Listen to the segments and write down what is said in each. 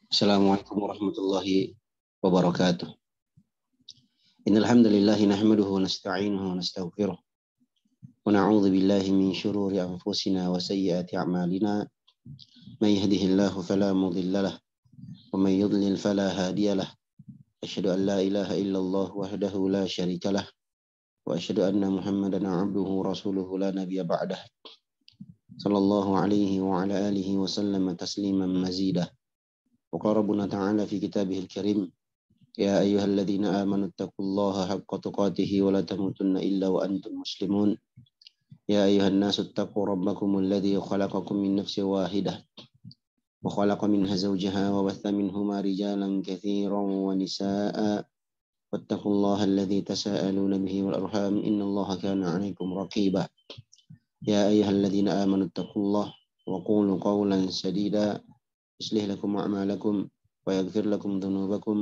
Assalamualaikum warahmatullahi wabarakatuh. Innal hamdalillah nahmaduhu wa nasta'inuhu wa nastaghfiruh wa na'udzu billahi min shururi anfusina wa sayyiati a'malina. May yahdihillahu fala mudilla lahu wa may yudlil fala hadiya lahu. Asyhadu an la ilaha illallah wahdahu la syarika lahu wa asyhadu anna Muhammadan 'abduhu wa rasuluhu la nabiyya ba'dah. Sallallahu alaihi wa ala alihi wa sallama tasliman mazida. Wa qala rabbuna ta'ala fi kitabihil karim يا أيها الذين آمنوا اتقوا الله حق تقاته ولا تموتن إلا وأنتم مسلمون يا أيها الناس اتقوا ربكم الذي خلقكم من نفس واحدة وخلق منها زوجها وبث منهما رجالا كثيرا ونساء واتقوا الله الذي تساءلون به والأرحام إن الله كان عليكم رقيبا يا أيها الذين آمنوا اتقوا الله وقولوا قولا سديدا يصلح لكم أعمالكم ويغفر لكم ذنوبكم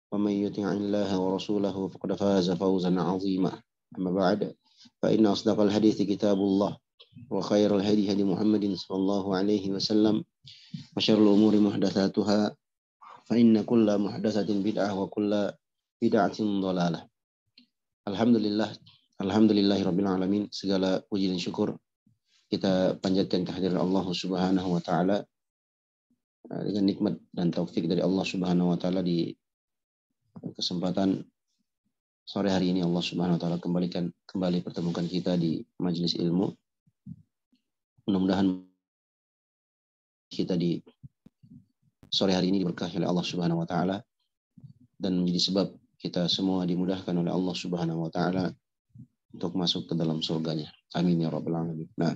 ومن يطع الله ورسوله فقد فاز فوزا عظيما أما بعد فإن أصدق الحديث كتاب الله وخير الهدي هدي محمد صلى الله عليه وسلم وشر الأمور محدثاتها فإن كل محدثة بدعة وكل بدعة ضلالة. Alhamdulillah rabbil alamin. Segala puji dan syukur kita panjatkan kehadiran Allah Subhanahu wa taala dengan nikmat dan taufik dari Allah Subhanahu wa taala. Di kesempatan sore hari ini Allah Subhanahu wa taala kembali pertemukan kita di majelis ilmu. Mudah-mudahan kita di sore hari ini diberkahi oleh Allah Subhanahu wa taala dan menjadi sebab kita semua dimudahkan oleh Allah Subhanahu wa taala untuk masuk ke dalam surganya. Amin ya rabbal alamin. Nah,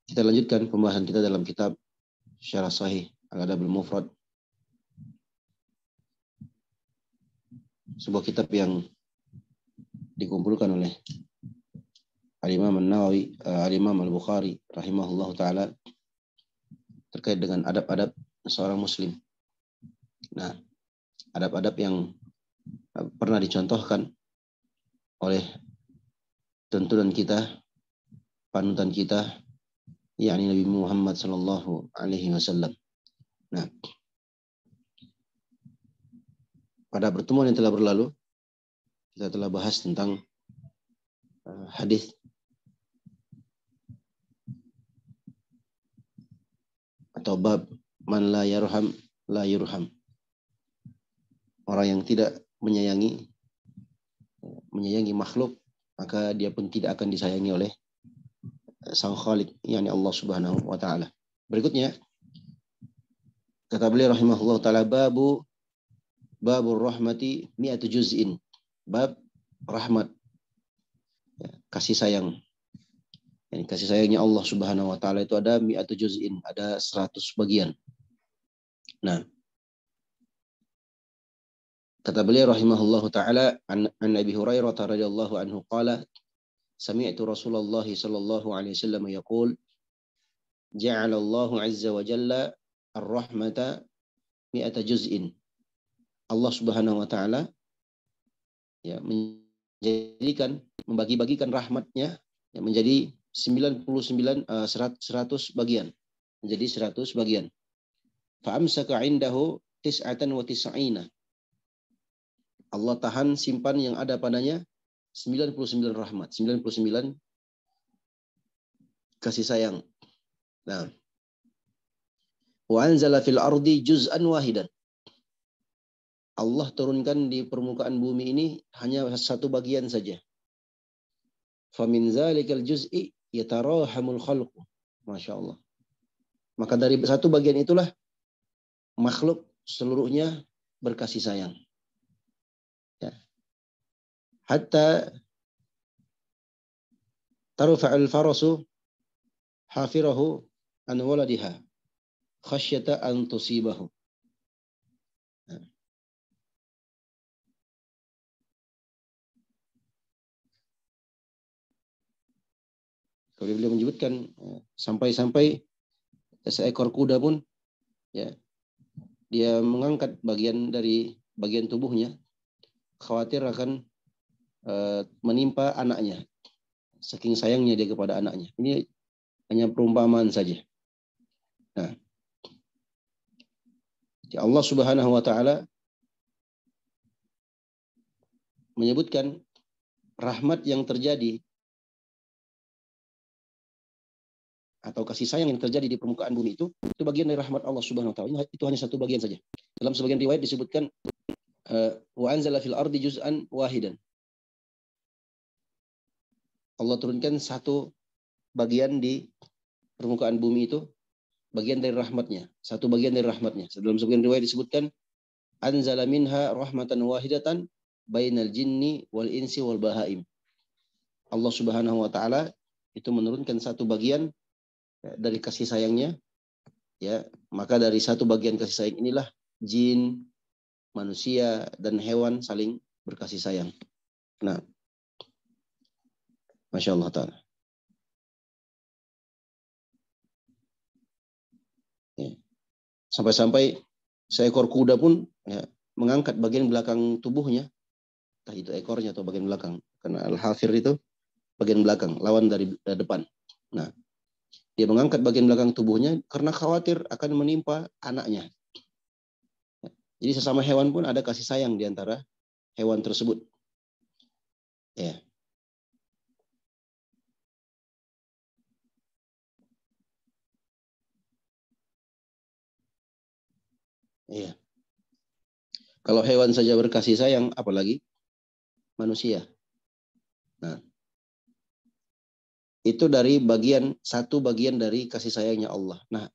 kita lanjutkan pembahasan kita dalam kitab Syarah Sahih Al-Adabul Mufrad, sebuah kitab yang dikumpulkan oleh Al-Imam An-Nawawi, Al-Imam Al-Bukhari rahimahullahu taala terkait dengan adab-adab seorang muslim. Nah, adab-adab yang pernah dicontohkan oleh tuntunan kita, panutan kita, yakni Nabi Muhammad sallallahu alaihi wasallam. Nah, pada pertemuan yang telah berlalu, kita telah bahas tentang hadis atau bab man la yarham la yurham. Orang yang tidak menyayangi makhluk, maka dia pun tidak akan disayangi oleh Sang Khalik, yakni Allah Subhanahu wa taala. Berikutnya kata beliau rahimahullah taala, babur rahmati mi'atu juz'in. Bab rahmat, ya, kasih sayang. Yani kasih sayangnya Allah Subhanahu wa taala itu ada mi'atu juz'in, ada 100 bagian. Nah, kata beliau rahimahullahu taala, an Abi Hurairah radhiyallahu anhu qala sami'tu Rasulullah sallallahu alaihi wasallam yaqul ja'ala Allahu azza wa jalla ar-rahmata mi'ata juz'in. Allah Subhanahu wa taala ya membagi-bagikan rahmatnya ya, menjadi 100 bagian. Menjadi 100 bagian. Fa amsaka 'indahu 99. Allah tahan simpan yang ada padanya 99 rahmat, 99 kasih sayang. Nah, wa anzala fil ardi juz'an wahidan. Allah turunkan di permukaan bumi ini hanya satu bagian saja. Famin zalikal juz'i yatarahamul khalqu. Masya Allah. Maka dari satu bagian itulah makhluk seluruhnya berkasih sayang. Ya. Hatta tarfa'al farasu hafirahu an waladiha khasyata an tusibahu. Kalau beliau menyebutkan sampai-sampai seekor kuda pun ya dia mengangkat bagian dari bagian tubuhnya khawatir akan menimpa anaknya, saking sayangnya dia kepada anaknya. Ini hanya perumpamaan saja. Nah, Allah Subhanahu wa taala menyebutkan rahmat yang terjadi atau kasih sayang yang terjadi di permukaan bumi itu bagian dari rahmat Allah Subhanahu wa taala. Itu hanya satu bagian saja. Dalam sebagian riwayat disebutkan wa anzala fil ardi juz'an wahidan. Allah turunkan satu bagian di permukaan bumi itu bagian dari rahmatnya, satu bagian dari rahmatnya. Dalam sebagian riwayat disebutkan anzala minha rahmatan wahidatan bainal jinni wal insi wal bahaim. Allah Subhanahu wa taala itu menurunkan satu bagian dari kasih sayangnya, ya, maka dari satu bagian kasih sayang inilah jin, manusia dan hewan saling berkasih sayang. Nah, Masya Allah Ta'ala. Ya. Sampai-sampai seekor kuda pun ya, mengangkat bagian belakang tubuhnya, entah itu ekornya atau bagian belakang. Karena al-hafir itu bagian belakang, lawan dari depan. Nah, dia mengangkat bagian belakang tubuhnya karena khawatir akan menimpa anaknya. Jadi sesama hewan pun ada kasih sayang di antara hewan tersebut. Ya. Iya. Kalau hewan saja berkasih sayang, apalagi manusia. Nah, itu dari satu bagian dari kasih sayangnya Allah. Nah,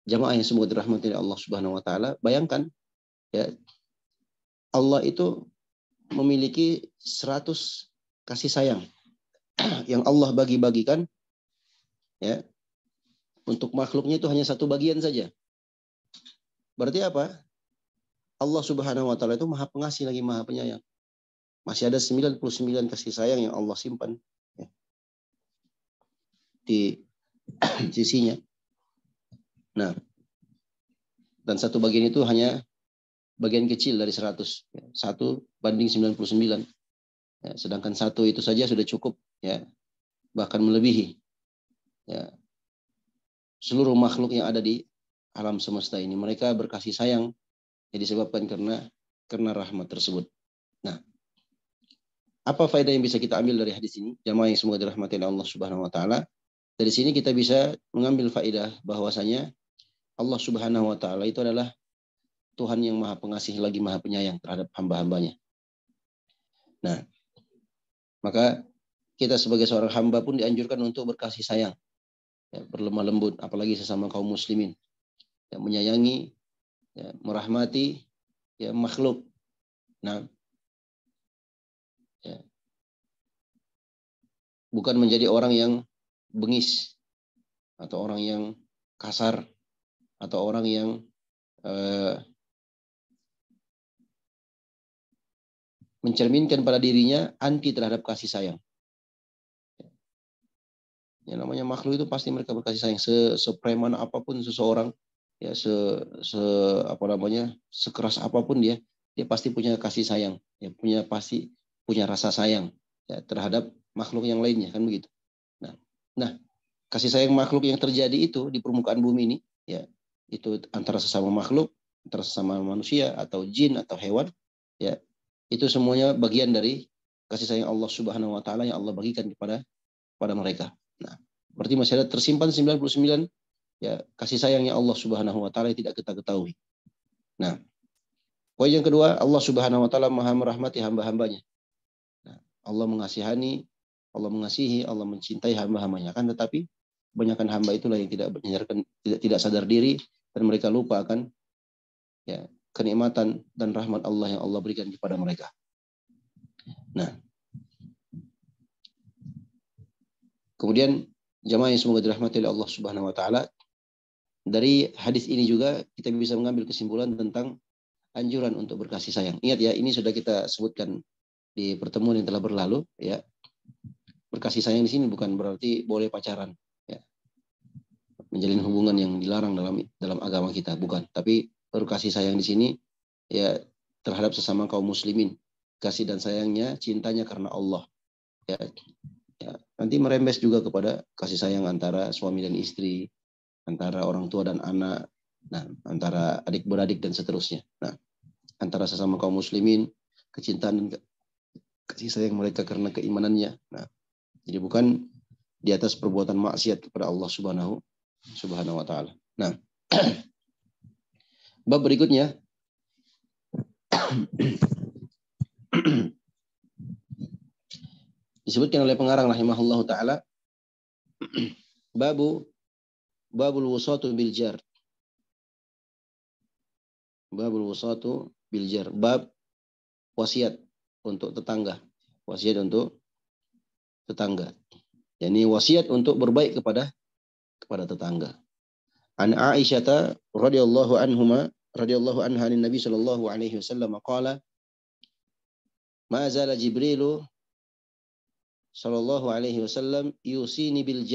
jamaah yang semoga dirahmati Allah Subhanahu wa taala, bayangkan ya, Allah itu memiliki 100 kasih sayang yang Allah bagi-bagikan ya. Untuk makhluknya itu hanya satu bagian saja. Berarti apa? Allah Subhanahu wa taala itu Maha Pengasih lagi Maha Penyayang. Masih ada 99 kasih sayang yang Allah simpan ya, di sisinya. Nah, dan satu bagian itu hanya bagian kecil dari 100. 1/99. Ya, sedangkan satu itu saja sudah cukup ya, bahkan melebihi ya, seluruh makhluk yang ada di alam semesta ini. Mereka berkasih sayang yang disebabkan karena rahmat tersebut. Nah, apa faedah yang bisa kita ambil dari hadis ini? Jamaah yang semoga dirahmati Allah Subhanahu wa taala. Dari sini kita bisa mengambil faedah bahwasanya Allah Subhanahu wa taala itu adalah Tuhan yang Maha Pengasih lagi Maha Penyayang terhadap hamba-hambanya. Nah, maka kita sebagai seorang hamba pun dianjurkan untuk berkasih sayang, ya, berlemah lembut, apalagi sesama kaum muslimin, ya, menyayangi, ya, merahmati ya, makhluk. Nah, ya, bukan menjadi orang yang bengis atau orang yang kasar atau orang yang mencerminkan pada dirinya anti terhadap kasih sayang. Yang namanya makhluk itu pasti mereka berkasih sayang. Sepreman apapun seseorang, ya sekeras apapun dia pasti punya kasih sayang, ya pasti punya rasa sayang ya, terhadap makhluk yang lainnya, kan begitu. Nah, kasih sayang makhluk yang terjadi itu di permukaan bumi ini, ya itu antara sesama makhluk, antara sesama manusia atau jin atau hewan, ya itu semuanya bagian dari kasih sayang Allah Subhanahu wa taala yang Allah bagikan kepada mereka. Nah, berarti masih ada tersimpan 99 ya kasih sayangnya Allah Subhanahu wa taala yang tidak kita ketahui. Nah, poin yang kedua, Allah Subhanahu wa taala Maha merahmati hamba-hambanya. Nah, Allah mengasihani, Allah mengasihi, Allah mencintai hamba-hambanya, kan tetapi kebanyakan hamba itulah yang tidak sadar diri dan mereka lupa akan ya kenikmatan dan rahmat Allah yang Allah berikan kepada mereka. Nah, kemudian jamaah yang semoga dirahmati oleh Allah Subhanahu wa taala, dari hadis ini juga kita bisa mengambil kesimpulan tentang anjuran untuk berkasih sayang. Ingat ya, ini sudah kita sebutkan di pertemuan yang telah berlalu ya. Berkasih sayang di sini bukan berarti boleh pacaran ya. Menjalin hubungan yang dilarang dalam agama kita, bukan. Tapi berkasih sayang di sini ya terhadap sesama kaum muslimin. Kasih dan sayangnya, cintanya karena Allah. Ya, ya. Nanti merembes juga kepada kasih sayang antara suami dan istri, antara orang tua dan anak, Nah, antara adik beradik dan seterusnya. Nah, antara sesama kaum muslimin, kecintaan dan kasih sayang mereka karena keimanannya. Nah, jadi bukan di atas perbuatan maksiat kepada Allah Subhanahu wa taala. Nah, bab berikutnya disebutkan oleh pengarang rahimahullahu taala babul wusatu bil jar. Babul wusatu bil jar. Bab wasiat untuk tetangga. Wasiat untuk tetangga. Yani wasiat untuk berbaik kepada tetangga. An Aisyah radhiyallahu anha Nabi sallallahu alaihi wasallam qala ma zala Jibril sallallahu alaihi wasallam yusini bil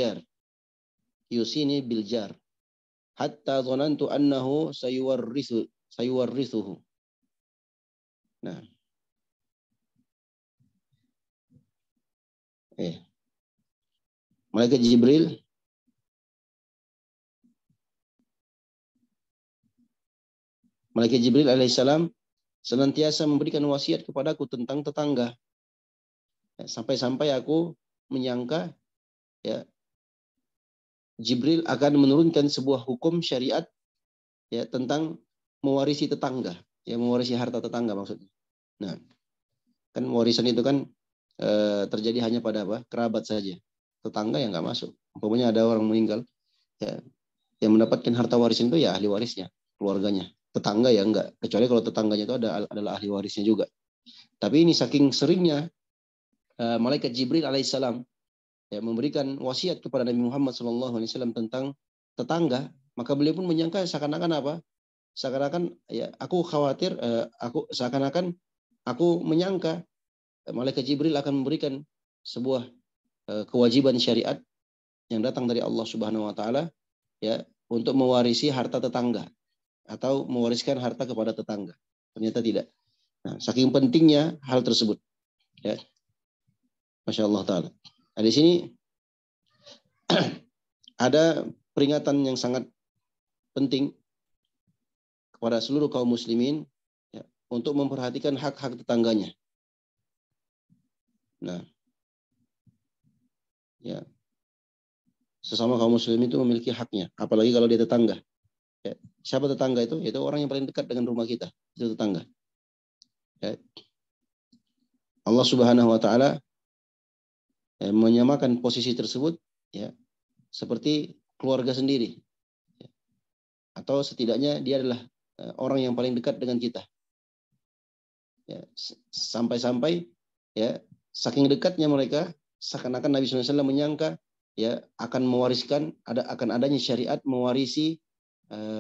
jar hatta dhanantu annahu sayuwarrithuhu. Nah, Malaikat Jibril alaihissalam senantiasa memberikan wasiat kepadaku tentang tetangga. Sampai-sampai aku menyangka ya Jibril akan menurunkan sebuah hukum syariat ya tentang mewarisi tetangga, ya mewarisi harta tetangga maksudnya. Nah, kan warisan itu kan terjadi hanya pada kerabat saja. Tetangga yang nggak masuk. Umpamanya ada orang meninggal ya, yang mendapatkan harta warisan itu ya ahli warisnya, keluarganya. Tetangga ya enggak, kecuali kalau tetangganya itu adalah ahli warisnya juga. Tapi ini saking seringnya Malaikat Jibril alaihissalam ya, memberikan wasiat kepada Nabi Muhammad SAW tentang tetangga, maka beliau pun menyangka seakan-akan apa? Seakan-akan ya aku khawatir, seakan-akan aku menyangka Malaikat Jibril akan memberikan sebuah kewajiban syariat yang datang dari Allah Subhanahu wa taala ya untuk mewarisi harta tetangga atau mewariskan harta kepada tetangga. Ternyata tidak. Nah, saking pentingnya hal tersebut ya. Masya Allah taala. Nah, di sini ada peringatan yang sangat penting kepada seluruh kaum muslimin ya, untuk memperhatikan hak-hak tetangganya. Nah, ya, sesama kaum muslim itu memiliki haknya, apalagi kalau dia tetangga. Ya, siapa tetangga itu? Itu orang yang paling dekat dengan rumah kita, itu tetangga. Ya. Allah Subhanahu wa taala menyamakan posisi tersebut ya seperti keluarga sendiri. Ya. Atau setidaknya dia adalah orang yang paling dekat dengan kita. Ya, sampai-sampai ya saking dekatnya mereka seakan-akan Nabi SAW menyangka ya akan mewariskan akan adanya syariat mewarisi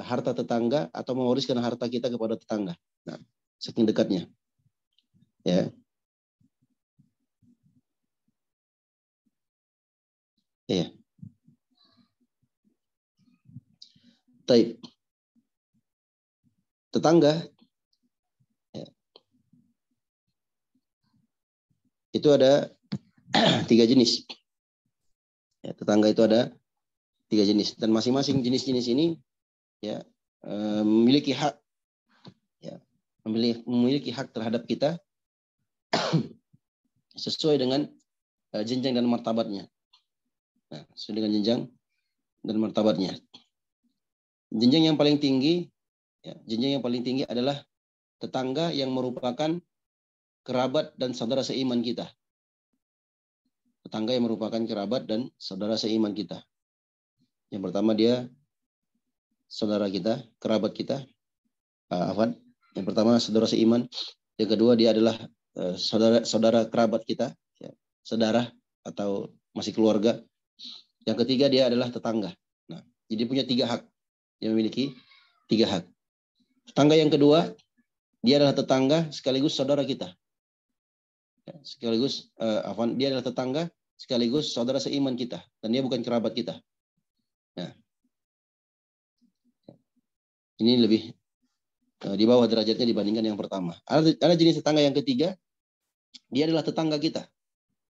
harta tetangga atau mewariskan harta kita kepada tetangga. Nah, saking dekatnya. Ya. Ya. Taib. Tetangga ya, itu ada 3 jenis. Ya, tetangga itu ada 3 jenis dan masing-masing jenis-jenis ini ya memiliki hak ya, memiliki hak terhadap kita sesuai dengan jenjang dan martabatnya. Nah, sesuai dengan jenjang dan martabatnya. Jenjang yang paling tinggi adalah tetangga yang merupakan kerabat dan saudara seiman kita. Tetangga yang merupakan kerabat dan saudara seiman kita. Yang pertama dia saudara kita, kerabat kita. Yang pertama saudara seiman. Yang kedua dia adalah saudara kerabat kita, ya, saudara atau masih keluarga. Yang ketiga dia adalah tetangga. Nah, jadi punya 3 hak. Dia memiliki 3 hak. Tetangga yang kedua dia adalah tetangga sekaligus saudara kita. Ya, sekaligus dia adalah tetangga sekaligus saudara seiman kita dan dia bukan kerabat kita. Nah, ini lebih di bawah derajatnya dibandingkan yang pertama. Ada jenis tetangga yang ketiga, dia adalah tetangga kita.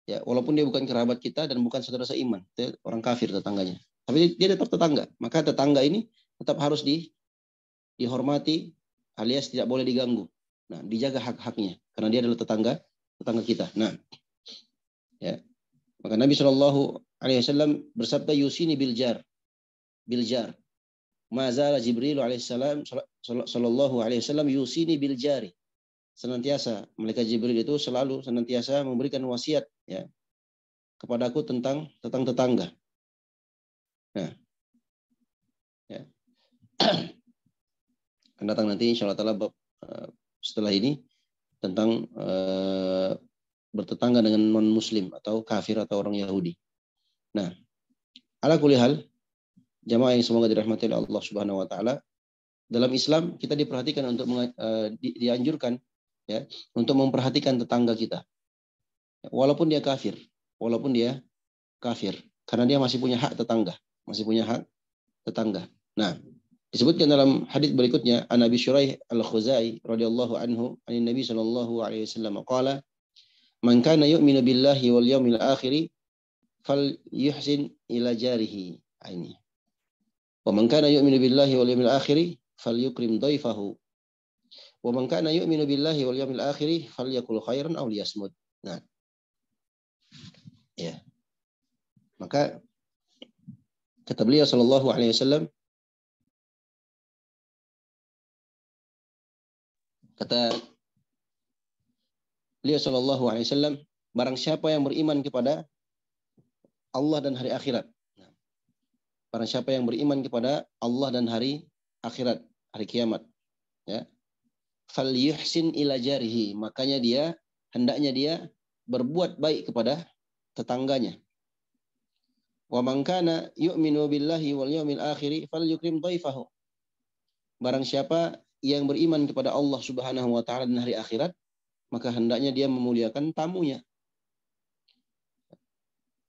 Ya, walaupun dia bukan kerabat kita dan bukan saudara seiman, dia orang kafir tetangganya. Tapi dia tetap tetangga. Maka tetangga ini tetap harus dihormati, alias tidak boleh diganggu. Nah, dijaga hak-haknya karena dia adalah tetangga kita. Nah, ya. Maka Nabi Shallallahu Alaihi Wasallam bersabda, yusini biljar. Mazala Jibril alaihissalam Shallallahu Alaihi Wasallam yusini biljari. Senantiasa malaikat Jibril itu selalu senantiasa memberikan wasiat, ya, kepadaku tentang tetangga. Nah, ya. Akan datang nanti insya Allah taala setelah ini tentang bertetangga dengan non muslim atau kafir atau orang Yahudi. Nah, ala kulli hal, jamaah yang semoga dirahmati oleh Allah Subhanahu wa taala, dalam Islam kita diperhatikan untuk dianjurkan, ya, untuk memperhatikan tetangga kita. Walaupun dia kafir, karena dia masih punya hak tetangga. Nah, disebutkan dalam hadits berikutnya, an Abi Syuraih Al-Khuzai radhiyallahu anhu, an Nabi sallallahu alaihi wasallam qala, man kana yu'minu billahi wal yawmil akhir falyuhsin ila jarihi. Ini. Wa man kana yu'minu billahi wal yawmil akhir falyukrim dhaifahu. Wa man kana yu'minu billahi wal yawmil akhir falyakul khairan aw liyasmut. Nah. Ya. Maka kata beliau sallallahu alaihi wasallam, kata beliau sallallahu alaihi wasallam, barang siapa yang beriman kepada Allah dan hari akhirat. Barang siapa yang beriman kepada Allah dan hari akhirat, hari kiamat, ya. Falyuhsin ila jarihi, makanya hendaknya dia berbuat baik kepada tetangganya. Wa man kana yu'minu billahi wal yawmil akhir falyukrim dhaifahu. Barang siapa yang beriman kepada Allah Subhanahu wa taala dan hari akhirat, maka hendaknya dia memuliakan tamunya.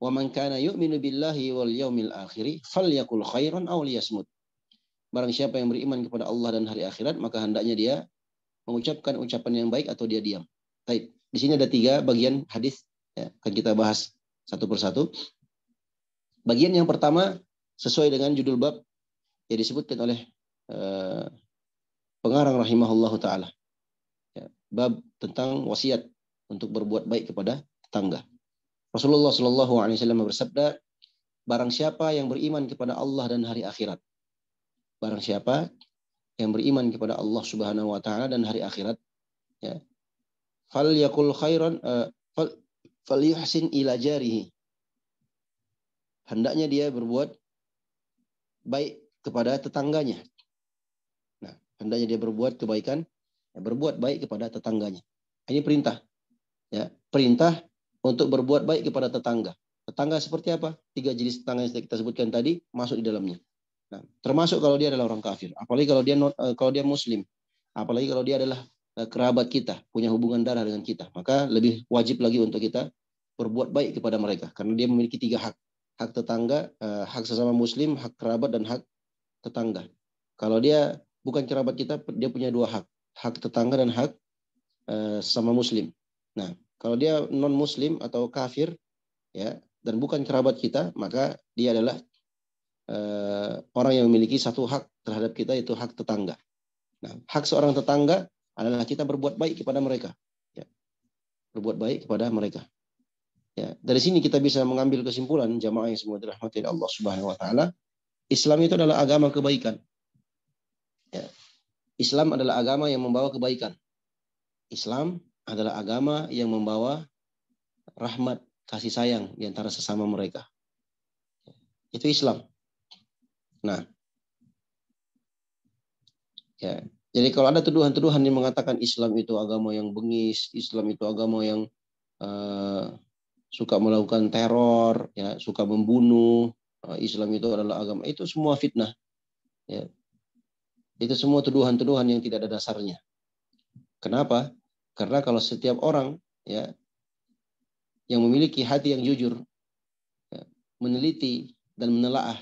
Wa man kana yu'minu billahi wal yawmil akhir falyakul khairan aw liyasmut. Barang siapa yang beriman kepada Allah dan hari akhirat, maka hendaknya dia mengucapkan ucapan yang baik atau dia diam. Baik, di sini ada 3 bagian hadis, ya, akan kita bahas satu persatu. Bagian yang pertama sesuai dengan judul bab yang disebutkan oleh pengarang rahimahullahu taala. Ya, bab tentang wasiat untuk berbuat baik kepada tetangga. Rasulullah Shallallahu Alaihi Wasallam bersabda, barang siapa yang beriman kepada Allah dan hari akhirat, barang siapa yang beriman kepada Allah Subhanahu Wa Taala dan hari akhirat, ya, fal yakul khairan, fal yuhsin ila jarihi, hendaknya dia berbuat baik kepada tetangganya. Nah, hendaknya dia berbuat kebaikan, ya, berbuat baik kepada tetangganya. Ini perintah, ya, perintah untuk berbuat baik kepada tetangga. Tetangga seperti apa? 3 jenis tetangga yang kita sebutkan tadi masuk di dalamnya. Nah, termasuk kalau dia adalah orang kafir, apalagi kalau dia muslim, apalagi kalau dia adalah kerabat kita, punya hubungan darah dengan kita, maka lebih wajib lagi untuk kita berbuat baik kepada mereka karena dia memiliki 3 hak. Hak tetangga, hak sesama muslim, hak kerabat dan hak tetangga. Kalau dia bukan kerabat kita, dia punya 2 hak. Hak tetangga dan hak sesama muslim. Nah, kalau dia non muslim atau kafir, ya, dan bukan kerabat kita, maka dia adalah orang yang memiliki 1 hak terhadap kita, yaitu hak tetangga. Nah, hak seorang tetangga adalah kita berbuat baik kepada mereka, ya. Berbuat baik kepada mereka. Ya, dari sini kita bisa mengambil kesimpulan, jamaah yang semua dirahmati Allah Subhanahu wa taala, Islam itu adalah agama kebaikan. Ya. Islam adalah agama yang membawa kebaikan. Islam adalah agama yang membawa rahmat, kasih sayang di antara sesama mereka. Itu Islam. Nah, ya. Jadi kalau ada tuduhan-tuduhan yang mengatakan Islam itu agama yang bengis, Islam itu agama yang suka melakukan teror, ya, suka membunuh, Islam itu adalah agama, itu semua fitnah. Ya. Itu semua tuduhan-tuduhan yang tidak ada dasarnya. Kenapa? Karena kalau setiap orang, ya, yang memiliki hati yang jujur, ya, meneliti dan menelaah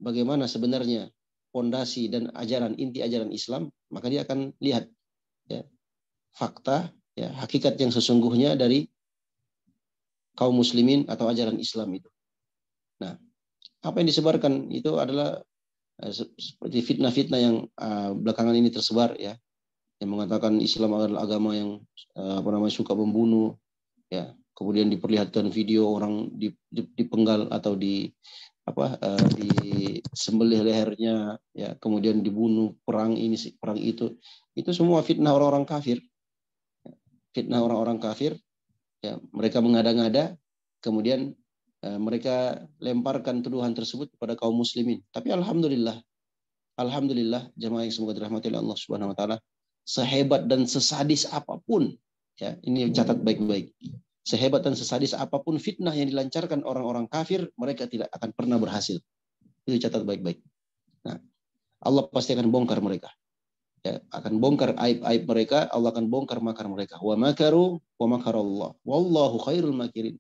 bagaimana sebenarnya fondasi dan inti ajaran Islam, maka dia akan lihat, ya, fakta, ya, hakikat yang sesungguhnya dari kaum muslimin atau ajaran Islam itu. Nah, apa yang disebarkan itu adalah seperti fitnah-fitnah yang belakangan ini tersebar ya, yang mengatakan Islam adalah agama yang suka membunuh ya, kemudian diperlihatkan video orang dipenggal atau disembelih lehernya ya, kemudian dibunuh, perang ini perang itu semua fitnah orang-orang kafir. Fitnah orang-orang kafir ya, mereka mengada-ngada, kemudian mereka lemparkan tuduhan tersebut kepada kaum muslimin. Tapi alhamdulillah jemaah yang semoga dirahmati oleh Allah Subhanahu wa taala, sehebat dan sesadis apapun ya, ini catat baik-baik. Sehebat dan sesadis apapun fitnah yang dilancarkan orang-orang kafir, mereka tidak akan pernah berhasil. Itu catat baik-baik. Nah, Allah pasti akan bongkar mereka. Ya, akan bongkar aib-aib mereka, Allah akan bongkar makar mereka. Wa makaru wa makarallah. Wallahu khairul makirin.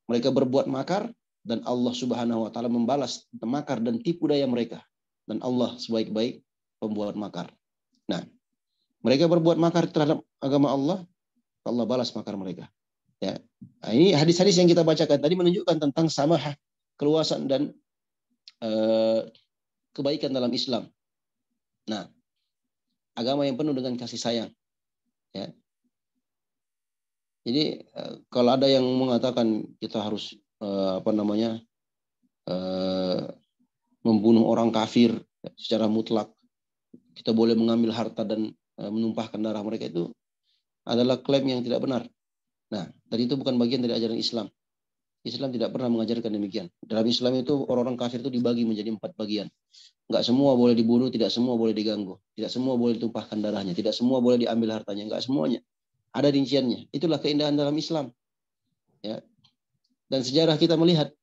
Mereka berbuat makar dan Allah Subhanahu wa taala membalas makar dan tipu daya mereka. Dan Allah sebaik-baik pembuat makar. Nah, mereka berbuat makar terhadap agama Allah, Allah balas makar mereka. Ya. Nah, ini hadis-hadis yang kita bacakan tadi menunjukkan tentang samahah, keluasan dan kebaikan dalam Islam. Nah, agama yang penuh dengan kasih sayang. Ya. Jadi kalau ada yang mengatakan kita harus membunuh orang kafir secara mutlak, kita boleh mengambil harta dan menumpahkan darah mereka, itu adalah klaim yang tidak benar. Nah, tadi itu bukan bagian dari ajaran Islam. Islam tidak pernah mengajarkan demikian. Dalam Islam itu orang-orang kafir itu dibagi menjadi 4 bagian. Enggak semua boleh dibunuh, tidak semua boleh diganggu, tidak semua boleh ditumpahkan darahnya, tidak semua boleh diambil hartanya, enggak semuanya. Ada rinciannya. Itulah keindahan dalam Islam. Ya. Dan sejarah kita melihat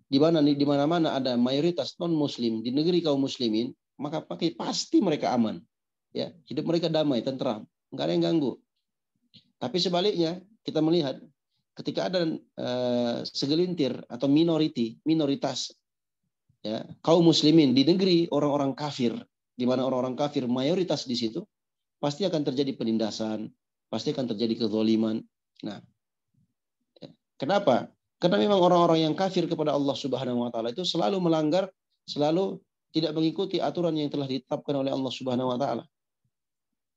di mana-mana ada mayoritas non-muslim di negeri kaum muslimin, maka pasti mereka aman. Ya, hidup mereka damai, tentram, enggak ada yang ganggu. Tapi sebaliknya, kita melihat ketika ada segelintir atau minoritas ya, kaum muslimin di negeri orang-orang kafir, di mana orang-orang kafir mayoritas di situ, pasti akan terjadi penindasan, pasti akan terjadi kezaliman. Nah, ya. Kenapa? Karena memang orang-orang yang kafir kepada Allah Subhanahu wa taala itu selalu melanggar, selalu tidak mengikuti aturan yang telah ditetapkan oleh Allah Subhanahu wa taala.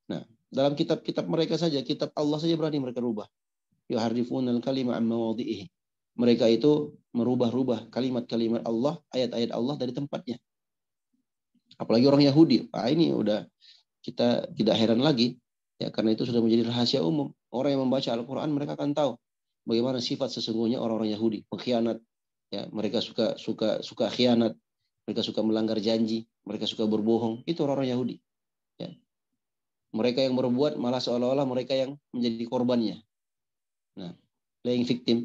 Nah, dalam kitab-kitab mereka saja, kitab Allah saja berani mereka rubah. Yuharrifunal kalima an mawadhi'ihi. Mereka itu merubah-rubah kalimat-kalimat Allah, ayat-ayat Allah dari tempatnya. Apalagi orang Yahudi. Nah, ini udah kita tidak heran lagi ya, karena itu sudah menjadi rahasia umum. Orang yang membaca Al-Qur'an mereka akan tahu bagaimana sifat sesungguhnya orang-orang Yahudi, pengkhianat. Ya, mereka suka khianat, mereka suka melanggar janji, mereka suka berbohong. Itu orang-orang Yahudi. Ya. Mereka yang berbuat malah seolah-olah mereka yang menjadi korbannya. Nah, playing victim.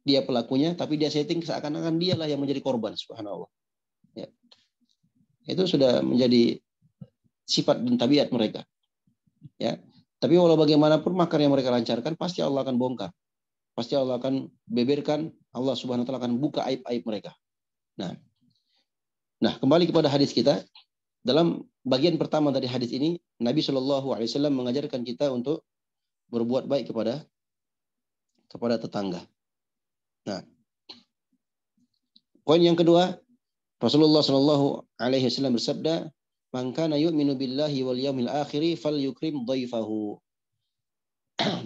Dia pelakunya, tapi dia setting seakan-akan dialah yang menjadi korban. Subhanallah. Ya. Itu sudah menjadi sifat dan tabiat mereka. Ya. Tapi walau bagaimanapun makar yang mereka lancarkan, pasti Allah akan bongkar. Pasti Allah akan beberkan, Allah Subhanahu wa taala akan buka aib-aib mereka. Nah, kembali kepada hadis kita. Dalam bagian pertama dari hadis ini, Nabi Shallallahu alaihi wasallam mengajarkan kita untuk berbuat baik kepada tetangga. Nah, poin yang kedua, Rasulullah Shallallahu alaihi wasallam bersabda, "Man kana yu'minu billahi wal yawmil akhir falyukrim dhaifahu."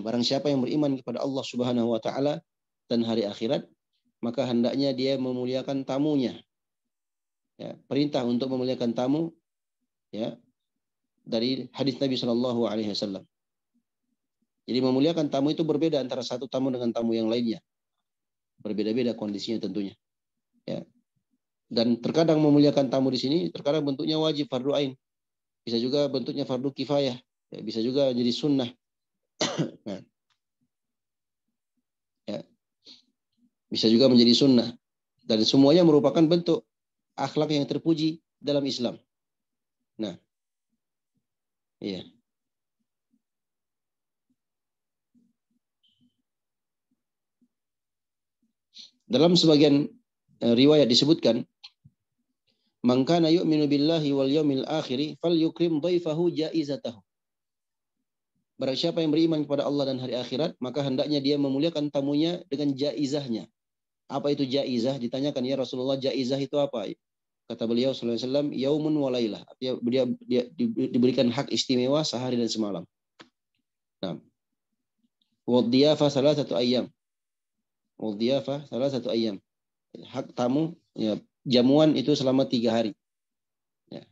Barang siapa yang beriman kepada Allah Subhanahu wa taala dan hari akhirat, maka hendaknya dia memuliakan tamunya. Ya, perintah untuk memuliakan tamu ya, dari hadis Nabi Shallallahu alaihi wasallam. Jadi memuliakan tamu itu berbeda antara satu tamu dengan tamu yang lainnya. Berbeda-beda kondisinya tentunya. Ya. Dan terkadang memuliakan tamu di sini terkadang bentuknya wajib, fardu ain. Bisa juga bentuknya fardu kifayah. Ya, bisa juga jadi sunnah. Nah. Ya. Bisa juga menjadi sunnah. Dan semuanya merupakan bentuk akhlak yang terpuji dalam Islam. Nah. Iya. Dalam sebagian riwayat disebutkan, "Man kana yu'minu billahi wal yawmil akhir falyukrim dhaifahu jaizatahu." Barang siapa yang beriman kepada Allah dan hari akhirat, maka hendaknya dia memuliakan tamunya dengan jaizahnya. Apa itu jaizah? Ditanyakan, ya Rasulullah, jaizah itu apa? kata beliau sallallahu alaihi wasallam, yaumun wa lailah. Artinya dia diberikan hak istimewa sehari dan semalam. Nah, wa dhiyafah salasatu ayyam. Wa dhiyafah salasatu ayyam. Hak tamu, ya, jamuan itu selama 3 hari. Ya.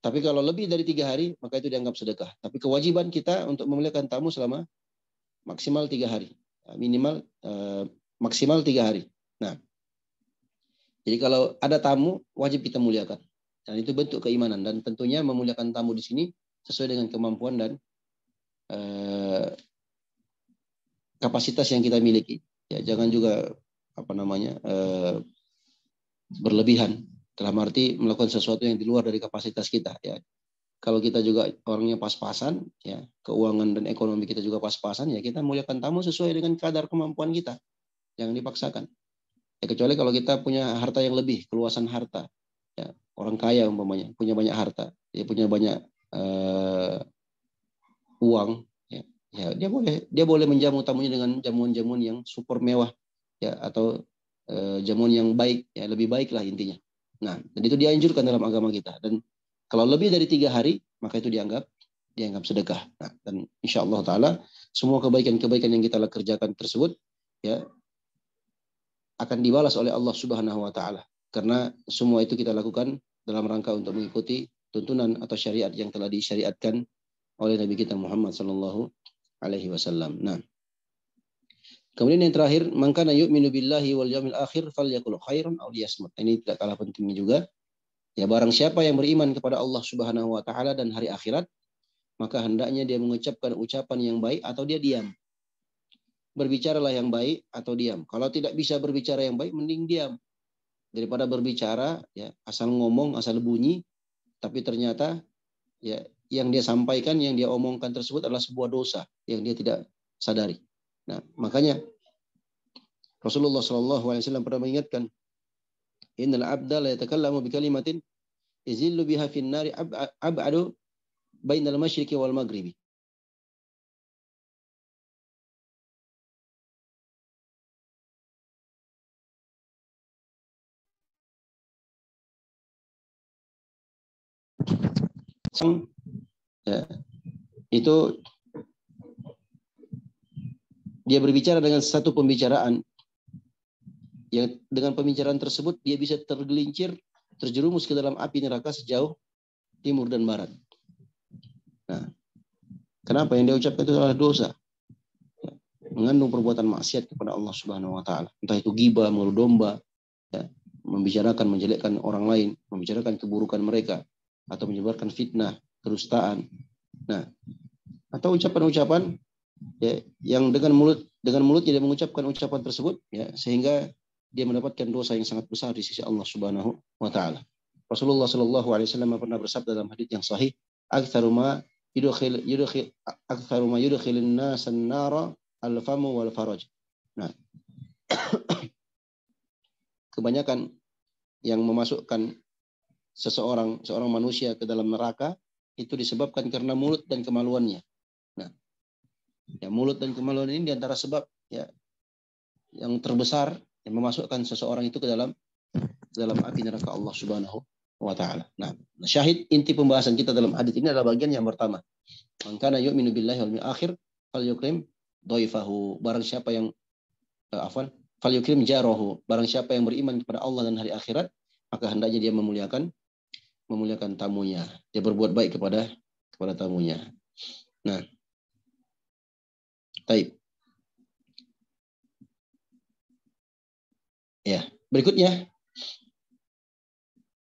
Tapi kalau lebih dari 3 hari, maka itu dianggap sedekah. Tapi kewajiban kita untuk memuliakan tamu selama maksimal 3 hari. Minimal maksimal 3 hari. Nah, jadi kalau ada tamu, wajib kita muliakan. Dan itu bentuk keimanan. Dan tentunya memuliakan tamu di sini sesuai dengan kemampuan dan kapasitas yang kita miliki. Ya, jangan juga berlebihan. Dalam arti melakukan sesuatu yang di luar dari kapasitas kita. Ya. Kalau kita juga orangnya pas-pasan, ya, keuangan dan ekonomi kita juga pas-pasan, ya kita muliakan tamu sesuai dengan kadar kemampuan kita. Jangan dipaksakan. Ya, kecuali kalau kita punya harta yang lebih, keluasan harta. Ya, orang kaya umpamanya, punya banyak harta, dia punya banyak uang, ya, dia boleh menjamu tamunya dengan jamuan-jamuan yang super mewah, ya, atau jamuan yang baik, ya, lebih baik lah intinya. Nah, dan itu dianjurkan dalam agama kita. Dan kalau lebih dari 3 hari, maka itu dianggap sedekah. Nah, dan insya Allah Taala semua kebaikan-kebaikan yang kita kerjakan tersebut, ya, akan dibalas oleh Allah Subhanahu wa taala. Karena semua itu kita lakukan dalam rangka untuk mengikuti tuntunan atau syariat yang telah disyariatkan oleh Nabi kita Muhammad sallallahu alaihi wasallam. Nah, kemudian yang terakhir, man kana yu'minu billahi wal yawmil akhir falyakul khairan aw liyasmut. Ini tidak kalah pentingnya juga. Ya, barang siapa yang beriman kepada Allah Subhanahu wa taala dan hari akhirat, maka hendaknya dia mengucapkan ucapan yang baik atau dia diam. Berbicaralah yang baik atau diam. Kalau tidak bisa berbicara yang baik, mending diam. Daripada berbicara, ya, asal ngomong, asal bunyi, tapi ternyata, ya, yang dia sampaikan, yang dia omongkan tersebut adalah sebuah dosa yang dia tidak sadari. Nah, makanya Rasulullah SAW pernah mengingatkan, innal abda la yatakallamu bi kalimatin izillu biha fin nari ab'adu bainal masyriqi wal maghribi. Ya, itu dia berbicara dengan satu pembicaraan yang dengan pembicaraan tersebut dia bisa tergelincir, terjerumus ke dalam api neraka sejauh timur dan barat. Nah, kenapa yang dia ucapkan itu adalah dosa, ya, mengandung perbuatan maksiat kepada Allah Subhanahu wa taala. Entah itu ghibah, mengadu domba, ya, membicarakan, menjelekkan orang lain, membicarakan keburukan mereka, atau menyebarkan fitnah, kedustaan. Nah, atau ucapan-ucapan, ya, yang dengan mulutnya dia mengucapkan ucapan tersebut, ya, sehingga dia mendapatkan dosa yang sangat besar di sisi Allah Subhanahu wa taala. Rasulullah sallallahu alaihi wasallam pernah bersabda dalam hadits yang sahih, aktsaru ma yudkhilun nas an-nara al-famu wal faraj. Nah, kebanyakan yang memasukkan seorang manusia ke dalam neraka itu disebabkan karena mulut dan kemaluannya. Nah, ya, mulut dan kemaluan ini diantara sebab, ya, yang terbesar yang memasukkan seseorang itu ke dalam api neraka Allah Subhanahu wa taala. Nah, syahid inti pembahasan kita dalam hadis ini adalah bagian yang pertama. Man kana yu'minu billahi wal yawmil akhir falyukrim dhaifahu. Barang siapa yang falyukrim jarahu. Barang siapa yang beriman kepada Allah dan hari akhirat, maka hendaknya dia memuliakan tamunya. Dia berbuat baik kepada tamunya. Nah, baik. Ya, berikutnya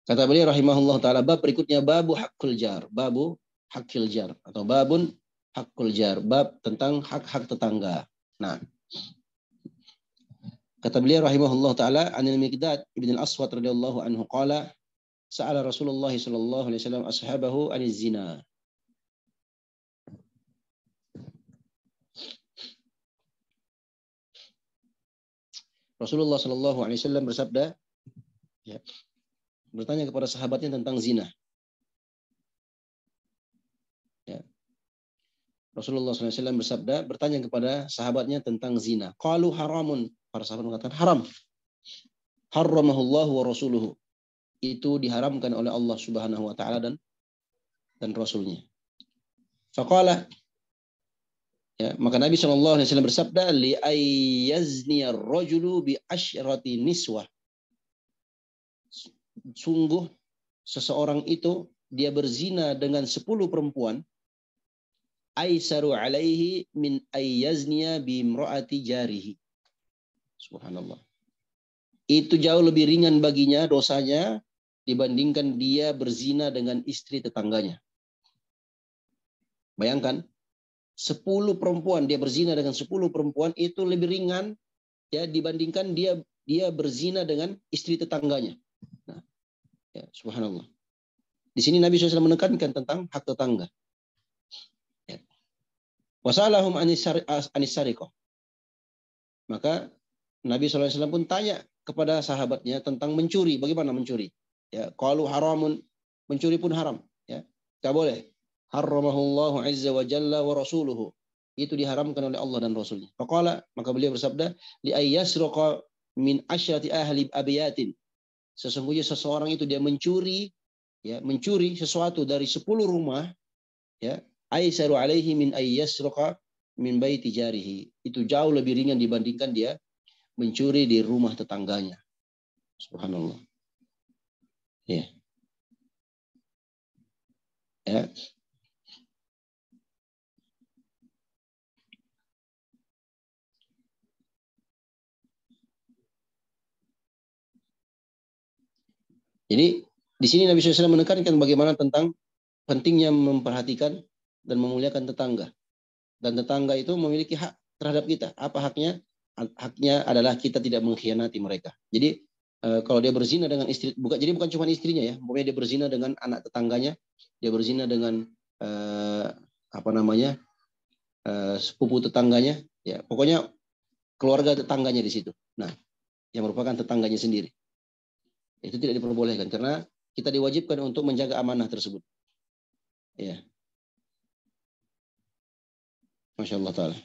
kata beliau rahimahullah taala, bab berikutnya babu hakul jar, babu hakil jar atau babun hakul jar, bab tentang hak-hak tetangga. Nah, kata beliau rahimahullah taala, anil Miqdad ibn al-Aswad radhiyallahu anhu qala sa'ala Rasulullah sallallahu alaihi wasallam ashabahu aniz zina. Rasulullah sallallahu alaihi wasallam bersabda, ya, bertanya kepada sahabatnya tentang zina. Ya. Rasulullah SAW bersabda, bertanya kepada sahabatnya tentang zina. Qalu haramun. Para sahabat mengatakan haram. harramahullahu wa rasuluhu. Itu diharamkan oleh Allah Subhanahu wa taala dan Rasulnya. Faqala, ya, maka Nabi SAW bersabda, li ayyazni ar-rajulu bi asyrati niswah. Sungguh seseorang itu dia berzina dengan 10 perempuan, aisaru alaihi min ayyazniya bi imraati jarihi. Subhanallah. Itu jauh lebih ringan baginya dosanya dibandingkan dia berzina dengan istri tetangganya. Bayangkan, 10 perempuan, dia berzina dengan 10 perempuan itu lebih ringan ya dibandingkan dia berzina dengan istri tetangganya. Nah, ya, subhanallah. Di sini Nabi SAW menekankan tentang hak tetangga. Ya. Wasalahum anisarikoh. Maka Nabi SAW pun tanya kepada sahabatnya tentang mencuri. Bagaimana mencuri? Ya, qalu haramun, mencuri pun haram. Ya, tidak boleh. Harramahullahu azza wa jalla wa rasuluhu. Itu diharamkan oleh Allah dan Rasulnya. Faqala, maka beliau bersabda, li ayyasraqa min asyrati ahli abiyatin. Sesungguhnya seseorang itu dia mencuri, ya, mencuri sesuatu dari 10 rumah, ya, aisaru alaihi min ayyasraqa min baiti jarihi. Itu jauh lebih ringan dibandingkan dia mencuri di rumah tetangganya. Subhanallah. Ya. Ya. Jadi di sini Nabi SAW menekankan bagaimana tentang pentingnya memperhatikan dan memuliakan tetangga. Dan tetangga itu memiliki hak terhadap kita. Apa haknya? Haknya adalah kita tidak mengkhianati mereka. Jadi kalau dia berzina dengan istri, jadi bukan cuma istrinya ya, pokoknya dia berzina dengan anak tetangganya, dia berzina dengan sepupu tetangganya, ya pokoknya keluarga tetangganya di situ. Nah, yang merupakan tetangganya sendiri. Itu tidak diperbolehkan karena kita diwajibkan untuk menjaga amanah tersebut. Ya. Masya Allah Ta'ala.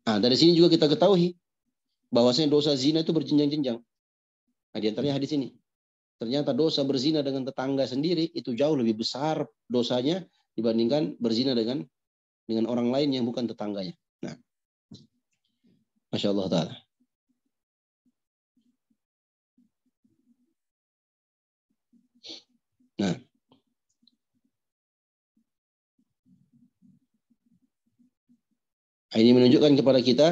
Nah, dari sini juga kita ketahui bahwasanya dosa zina itu berjenjang-jenjang. Nah, di antaranya hadis ini. Ternyata dosa berzina dengan tetangga sendiri itu jauh lebih besar dosanya dibandingkan berzina dengan orang lain yang bukan tetangganya. Nah, Masya Allah Ta'ala. Nah, ini menunjukkan kepada kita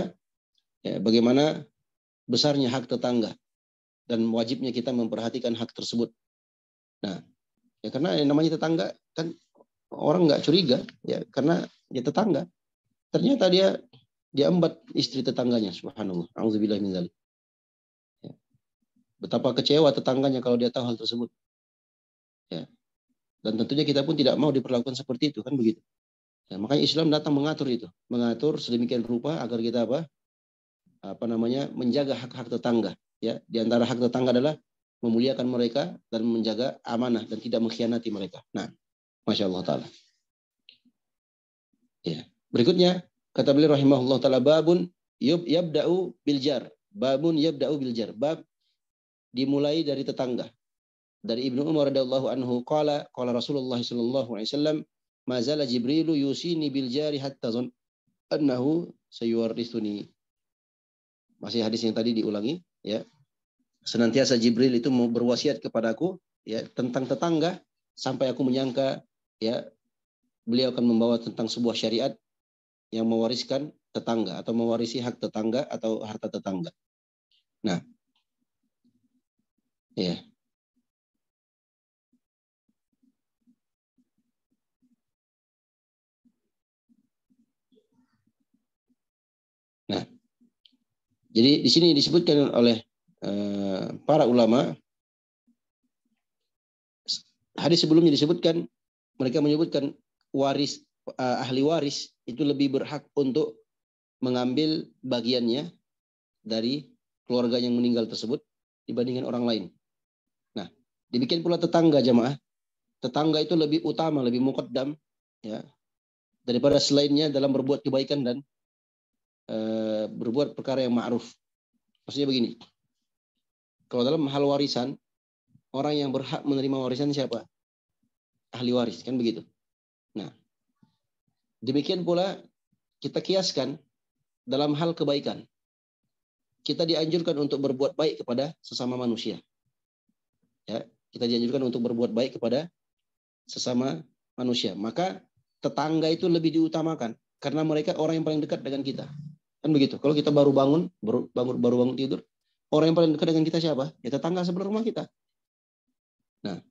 ya, bagaimana besarnya hak tetangga dan wajibnya kita memperhatikan hak tersebut. Nah, ya karena yang namanya tetangga kan orang nggak curiga ya karena dia tetangga. Ternyata dia embat istri tetangganya, subhanallah. Auzubillah min dzalik. Ya. Betapa kecewa tetangganya kalau dia tahu hal tersebut. Ya. Dan tentunya kita pun tidak mau diperlakukan seperti itu, kan begitu. Ya, makanya Islam datang mengatur itu, mengatur sedemikian rupa agar kita menjaga hak-hak tetangga. Ya, di antara hak tetangga adalah memuliakan mereka dan menjaga amanah dan tidak mengkhianati mereka. Nah, Masya Allah Ta'ala. Ya. Berikutnya, kata beliau rahimahullah ta'ala, babun yabda'u biljar. Babun yabda'u biljar. Bab dimulai dari tetangga. Dari Ibnu Umar radhiyallahu anhu qala Rasulullah sallallahu alaihi wasallam ma zala Jibrilu yusini bil jari hatta zan annahu sayuwarithuni. Masih hadis yang tadi diulangi ya. Senantiasa Jibril itu mau berwasiat kepadaku ya tentang tetangga sampai aku menyangka ya beliau akan membawa tentang sebuah syariat yang mewariskan tetangga atau mewarisi hak tetangga atau harta tetangga. Nah. Ya. Nah, jadi di sini disebutkan oleh para ulama, hadis sebelumnya disebutkan, mereka menyebutkan ahli waris itu lebih berhak untuk mengambil bagiannya dari keluarga yang meninggal tersebut dibandingkan orang lain. Nah, demikian pula tetangga jamaah. Tetangga itu lebih utama, lebih muqaddam ya daripada selainnya dalam berbuat kebaikan dan berbuat perkara yang ma'ruf. Maksudnya begini, kalau dalam hal warisan, orang yang berhak menerima warisan siapa? Ahli waris, kan begitu. Nah, demikian pula kita kiaskan dalam hal kebaikan. Kita dianjurkan untuk berbuat baik kepada sesama manusia. Ya, kita dianjurkan untuk berbuat baik kepada sesama manusia. Maka tetangga itu lebih diutamakan karena mereka orang yang paling dekat dengan kita. Kan begitu. Kalau kita baru bangun tidur, orang yang paling dekat dengan kita siapa? Ya tetangga sebelah rumah kita. Nah,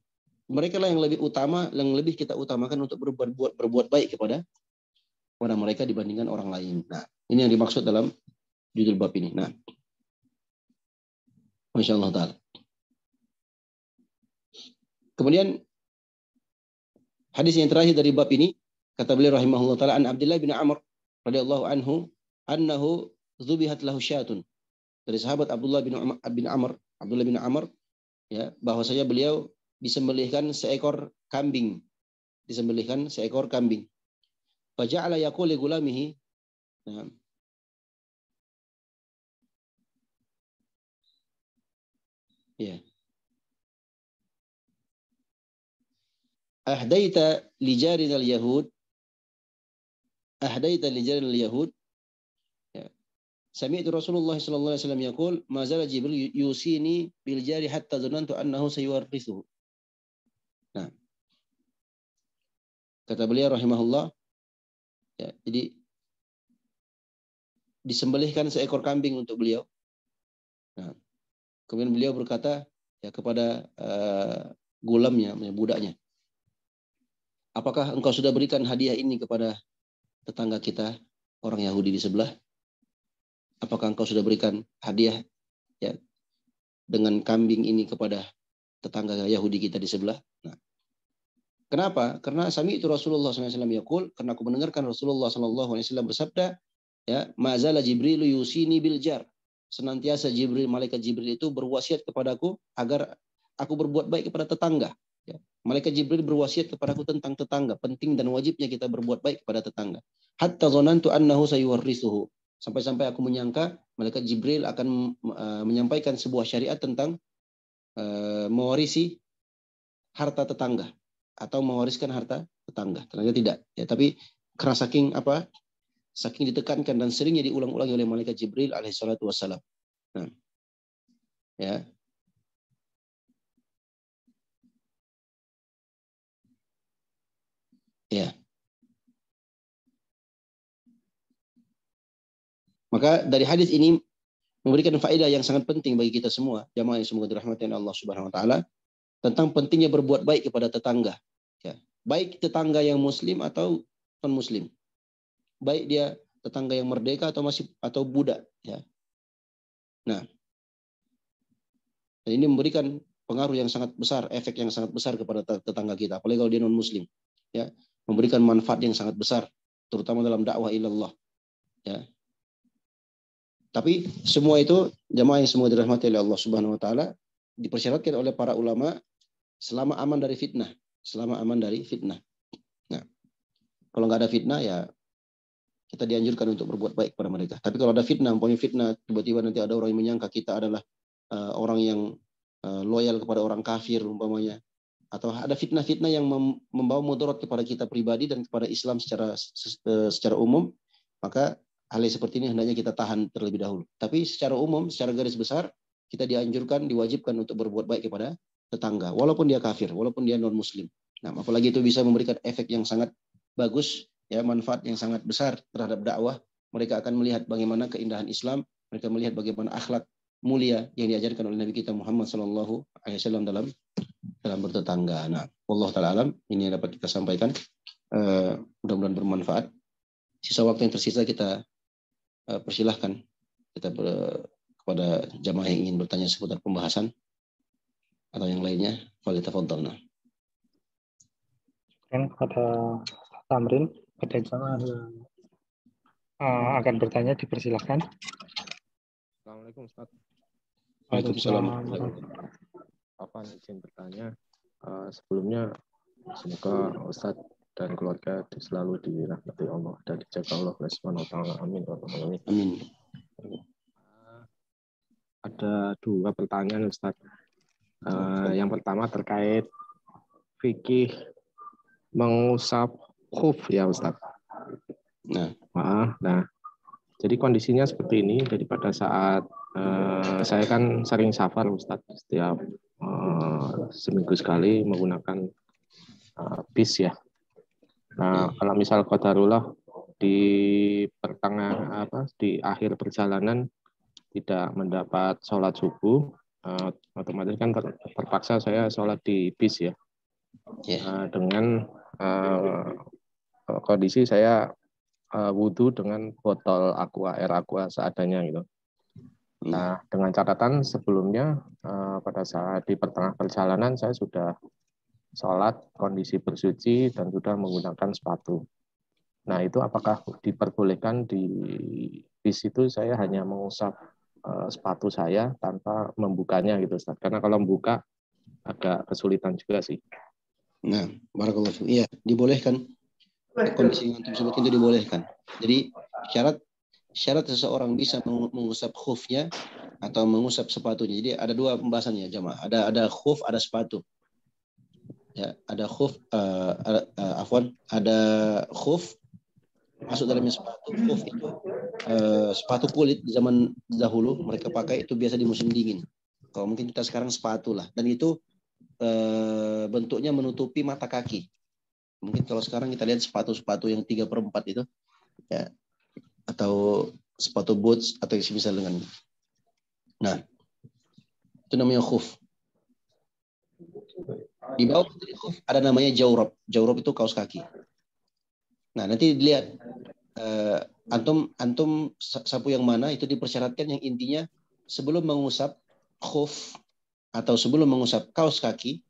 mereka lah yang lebih utama, yang lebih kita utamakan untuk berbuat baik kepada mereka dibandingkan orang lain. Nah, ini yang dimaksud dalam judul bab ini. Nah, Masya Allah Ta'ala. Kemudian hadis yang terakhir dari bab ini, kata beliau rahimahullah Ta'ala, an Abdullah bin Amr radhiyallahu anhu annahu zubihat lahu syatun. Dari sahabat Abdullah bin Amr, ya, bahwasanya beliau disembelihkan seekor kambing. Faja'ala yaqul li gulamihi. Nah, ya. Ahdaita li jarina al-yahud. Ya. Sami'tu Rasulullah sallallahu alaihi wasallam yaqul, ma zala Jibril yusini bil jari hatta dhanantu annahu sayuwarrithuhu. Nah, kata beliau rahimahullah, ya, jadi disembelihkan seekor kambing untuk beliau. Nah, kemudian beliau berkata ya kepada gulamnya, budaknya, apakah engkau sudah berikan hadiah ini kepada tetangga kita orang Yahudi di sebelah? Apakah engkau sudah berikan hadiah ya dengan kambing ini kepada tetangga Yahudi kita di sebelah? Nah, kenapa? Karena sami itu Rasulullah SAW yaqul, karena aku mendengarkan Rasulullah SAW bersabda, ya, mazala Jibril yusini bil jar. Senantiasa malaikat Jibril itu berwasiat kepadaku agar aku berbuat baik kepada tetangga. Ya. Malaikat Jibril berwasiat kepadaku tentang tetangga, penting dan wajibnya kita berbuat baik kepada tetangga. Hatta dhanantu annahu sayuwarrithuhu. Sampai-sampai aku menyangka malaikat Jibril akan menyampaikan sebuah syariat tentang mewarisi harta tetangga atau mewariskan harta tetangga. Ternyata tidak. Ya, tapi karena saking ditekankan dan seringnya diulang-ulangi oleh malaikat Jibril alaihissalatu wassalam. Nah, ya. Ya. Maka dari hadis ini memberikan faedah yang sangat penting bagi kita semua, jamaah yang semoga dirahmati Allah Subhanahu wa taala, tentang pentingnya berbuat baik kepada tetangga. Ya. Baik tetangga yang muslim atau non-muslim. Baik dia tetangga yang merdeka atau budak, ya. Nah, dan ini memberikan pengaruh yang sangat besar, efek yang sangat besar kepada tetangga kita, apalagi kalau dia non-muslim. Ya, memberikan manfaat yang sangat besar, terutama dalam dakwah ilallah. Ya. Tapi semua itu jamaah yang semua dirahmati oleh Allah Subhanahu wa taala dipersyaratkan oleh para ulama selama aman dari fitnah. Nah, kalau nggak ada fitnah ya kita dianjurkan untuk berbuat baik kepada mereka. Tapi kalau ada fitnah, umpamanya fitnah tiba-tiba nanti ada orang yang menyangka kita adalah orang yang loyal kepada orang kafir umpamanya, atau ada fitnah-fitnah yang membawa mudarat kepada kita pribadi dan kepada Islam secara umum, maka hal yang seperti ini hendaknya kita tahan terlebih dahulu. Tapi secara umum, secara garis besar, kita diwajibkan untuk berbuat baik kepada tetangga, walaupun dia kafir, walaupun dia non-muslim. Nah, apalagi itu bisa memberikan efek yang sangat bagus, ya, manfaat yang sangat besar terhadap dakwah. Mereka akan melihat bagaimana keindahan Islam, mereka melihat bagaimana akhlak mulia yang diajarkan oleh Nabi kita Muhammad SAW dalam bertetangga. Nah, Allah Ta'ala alam, ini yang dapat kita sampaikan. Mudah-mudahan bermanfaat. Sisa waktu yang tersisa kita persilahkan kepada jamaah yang ingin bertanya seputar pembahasan atau yang lainnya. Falyatafaddalna. Kepada Tamrin, pada jamaah yang akan bertanya dipersilahkan. Assalamualaikum Ustaz. Waalaikumsalam. Apa izin bertanya? Sebelumnya semoga Ustaz dan keluarga selalu dirahmati Allah dan dijaga Allah Subhanahu wa taala. Amin. Amin. ada 2 pertanyaan Ustaz. Yang pertama terkait fikih mengusap khuf ya Ustaz. Nah, jadi kondisinya seperti ini. Jadi pada saat saya kan sering safar Ustaz, setiap seminggu sekali menggunakan bis ya. Nah, kalau misal qadarullah di akhir perjalanan tidak mendapat sholat subuh, otomatis kan terpaksa saya sholat di bis ya. Dengan kondisi saya wudhu dengan botol air aqua seadanya gitu. Nah, dengan catatan sebelumnya pada saat di pertengahan perjalanan saya sudah sholat kondisi bersuci dan sudah menggunakan sepatu. Nah, itu apakah diperbolehkan di bis itu saya hanya mengusap sepatu saya tanpa membukanya gitu Ustaz? Karena kalau membuka agak kesulitan juga sih. Nah, barakallahu fiik. Iya, dibolehkan. Kondisi yang tersebut itu dibolehkan. Jadi syarat seseorang bisa mengusap khufnya atau mengusap sepatunya. Jadi ada 2 pembahasannya jamaah. Ada khuf, ada sepatu. Ya, ada khuf, ada khuf masuk dalamnya sepatu. Khuf itu sepatu kulit di zaman dahulu mereka pakai itu biasa di musim dingin. Kalau mungkin kita sekarang sepatu lah. Dan itu bentuknya menutupi mata kaki. Mungkin kalau sekarang kita lihat sepatu-sepatu yang 3/4 itu, ya, atau sepatu boots atau yang semisal dengan. Nah, itu namanya khuf. Di bawah khuf ada namanya jawrab. Jawrab itu kaos kaki. Nah, nanti dilihat antum sapu yang mana itu dipersyaratkan yang intinya sebelum mengusap khuf atau sebelum mengusap kaos kaki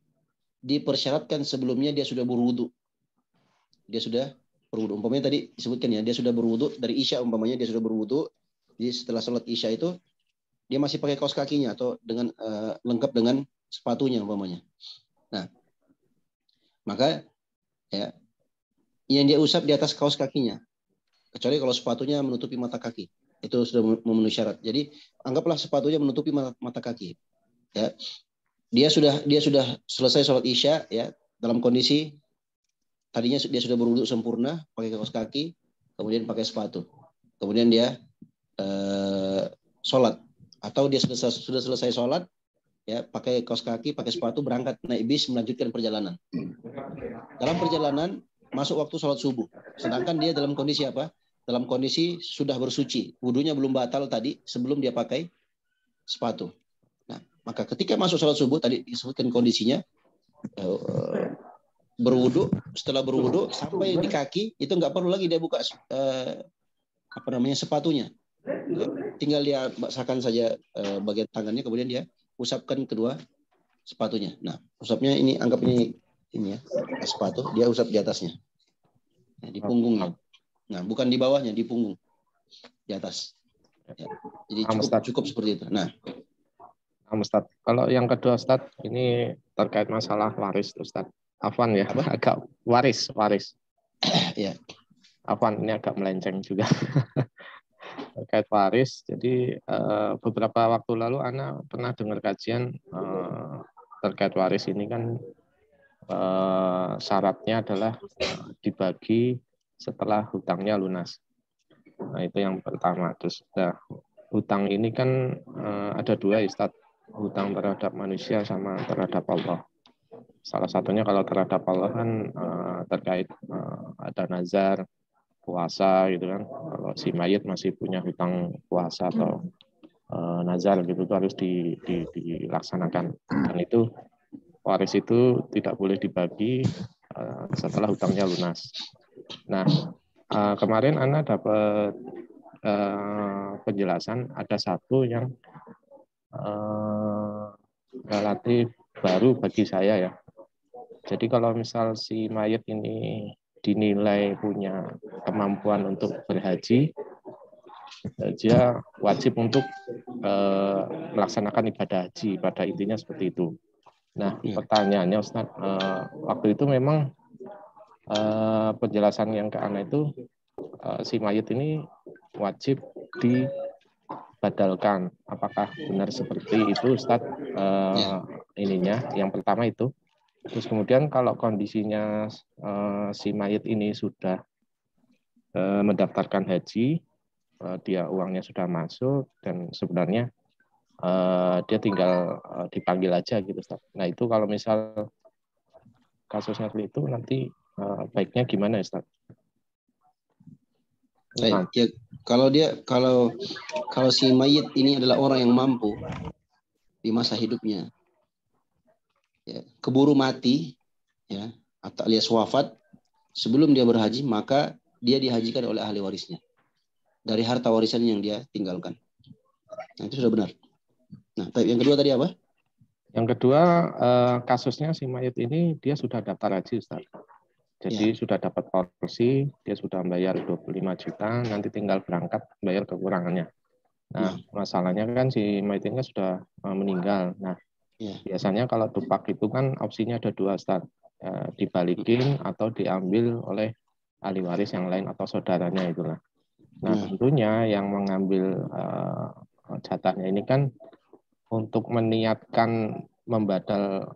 dipersyaratkan sebelumnya dia sudah berwudu. Dia sudah berwudu. Umpamanya tadi disebutkan ya, dia sudah berwudu dari Isya umpamanya dia sudah berwudu. Jadi setelah sholat Isya itu dia masih pakai kaos kakinya atau dengan lengkap dengan sepatunya umpamanya. Nah, maka ya yang dia usap di atas kaos kakinya. Kecuali kalau sepatunya menutupi mata kaki. Itu sudah memenuhi syarat. Jadi anggaplah sepatunya menutupi mata kaki. Ya. Dia sudah selesai sholat Isya ya, dalam kondisi tadinya dia sudah berwudu sempurna, pakai kaos kaki, kemudian pakai sepatu. Kemudian dia sholat. Atau dia sudah selesai sholat, ya pakai kaos kaki, pakai sepatu, berangkat naik bis, melanjutkan perjalanan. Dalam perjalanan, masuk waktu sholat subuh. Sedangkan dia dalam kondisi apa? Dalam kondisi sudah bersuci. Wudunya belum batal tadi, sebelum dia pakai sepatu. Nah, maka ketika masuk sholat subuh, tadi disebutkan kondisinya, berwudu, setelah berwudu sampai di kaki itu nggak perlu lagi dia buka sepatunya, tinggal dia basakan saja bagian tangannya, kemudian dia usapkan kedua sepatunya. Nah, usapnya ini anggap ini ya sepatu, dia usap di atasnya, di punggungnya. Nah, bukan di bawahnya, di punggung, di atas. Ya. Jadi cukup seperti itu. Nah, Ustaz, kalau yang kedua Ustaz, ini terkait masalah waris Ustaz. Afwan ya, agak waris. Ya. Afwan, ini agak melenceng juga. Terkait waris, jadi beberapa waktu lalu Ana pernah dengar kajian terkait waris ini kan syaratnya adalah dibagi setelah hutangnya lunas. Nah, itu yang pertama. Terus hutang ini kan ada 2 Ustaz, hutang terhadap manusia sama terhadap Allah. Salah satunya kalau terhadap Allah kan terkait ada nazar, puasa gitu kan. Kalau si mayit masih punya hutang puasa atau nazar gitu, itu harus dilaksanakan. Dan itu waris itu tidak boleh dibagi setelah hutangnya lunas. Nah, kemarin Ana dapat penjelasan ada satu yang relatif baru bagi saya ya. Jadi kalau misal si mayit ini dinilai punya kemampuan untuk berhaji, dia wajib untuk melaksanakan ibadah haji. Pada intinya seperti itu. Nah, pertanyaannya Ustaz, waktu itu memang penjelasan yang ke Ana itu si mayit ini wajib badalkan. Apakah benar seperti itu, Ustadz? Ininya, yang pertama itu. Terus kemudian kalau kondisinya si mayit ini sudah mendaftarkan haji, dia uangnya sudah masuk dan sebenarnya dia tinggal dipanggil aja gitu, Ustaz. Nah itu kalau misal kasusnya seperti itu nanti baiknya gimana, Ustaz? Baik, ya kalau si mayit ini adalah orang yang mampu di masa hidupnya, ya, keburu mati, ya, atau alias wafat sebelum dia berhaji, maka dia dihajikan oleh ahli warisnya dari harta warisan yang dia tinggalkan. Nah, itu sudah benar. Nah, yang kedua tadi apa? Yang kedua, kasusnya si mayit ini dia sudah daftar haji, Ustaz. Jadi sudah dapat porsi, dia sudah membayar 25 juta, nanti tinggal berangkat bayar kekurangannya. Nah, masalahnya kan si mayit ini sudah meninggal. Nah, biasanya kalau tupak itu kan opsinya ada dua, Ustaz. Dibalikin atau diambil oleh ahli waris yang lain atau saudaranya itulah. Nah, tentunya yang mengambil jatahnya ini kan untuk meniatkan membadal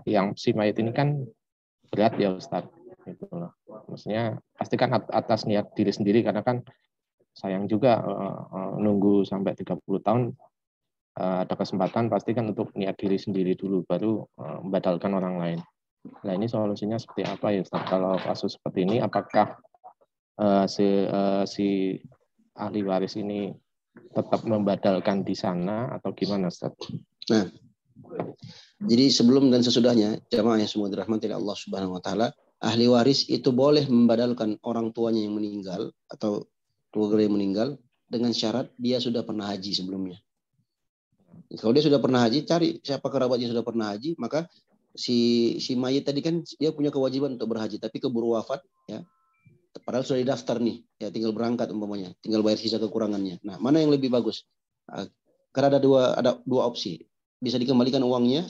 yang si mayit ini kan berat ya Ustaz. Gitu loh. Maksudnya pasti kan atas niat diri sendiri karena kan sayang juga nunggu sampai 30 tahun ada kesempatan pasti kan untuk niat diri sendiri dulu baru membadalkan orang lain. Nah ini solusinya seperti apa ya Ustaz? Kalau kasus seperti ini apakah si ahli waris ini tetap membadalkan di sana atau gimana Ustaz? Nah, jadi sebelum dan sesudahnya jamaah yang semua dirahmati oleh Allah Subhanahu wa taala, ahli waris itu boleh membadalkan orang tuanya yang meninggal atau keluarga yang meninggal dengan syarat dia sudah pernah haji sebelumnya. Kalau dia sudah pernah haji, cari siapa kerabatnya sudah pernah haji, maka si mayit tadi kan dia punya kewajiban untuk berhaji, tapi keburu wafat, ya. Padahal sudah didaftar nih, ya tinggal berangkat umpamanya, tinggal bayar sisa kekurangannya. Nah, mana yang lebih bagus? Karena ada dua opsi, bisa dikembalikan uangnya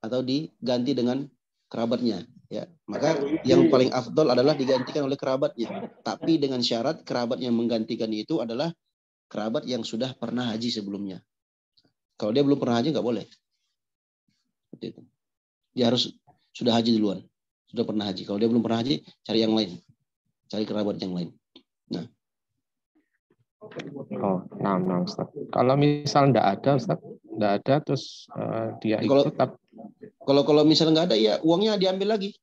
atau diganti dengan kerabatnya, ya. Maka yang paling afdol adalah digantikan oleh kerabatnya, tapi dengan syarat kerabat yang menggantikan itu adalah kerabat yang sudah pernah haji sebelumnya. Kalau dia belum pernah haji nggak boleh. Dia harus sudah haji duluan, sudah pernah haji. Kalau dia belum pernah haji, cari yang lain, cari kerabat yang lain. Nah, nah Ustaz. Kalau misal nggak ada Ustaz, nggak ada terus dia ikut. Kalau misal nggak ada, ya uangnya diambil lagi.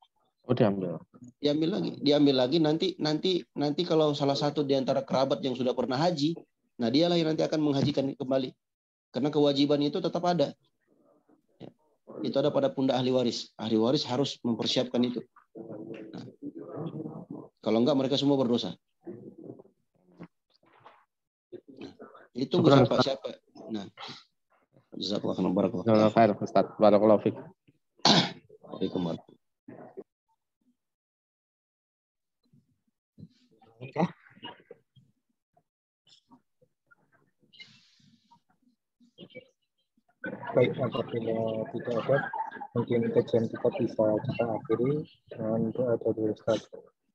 Oh diambil lagi. Nanti kalau salah satu di antara kerabat yang sudah pernah haji, nah dialah yang nanti akan menghajikan kembali. Karena kewajiban itu tetap ada. Ya. Itu ada pada pundak ahli waris. Ahli waris harus mempersiapkan itu. Nah, kalau enggak mereka semua berdosa. Nah, itu siapa. Nah, jazakallahu khairan. Ustaz. Barakallahu fiik. Waalaikumsalam. Baik, apabila tidak ada, mungkin kajian kita bisa kita akhiri dengan doa dari Ustaz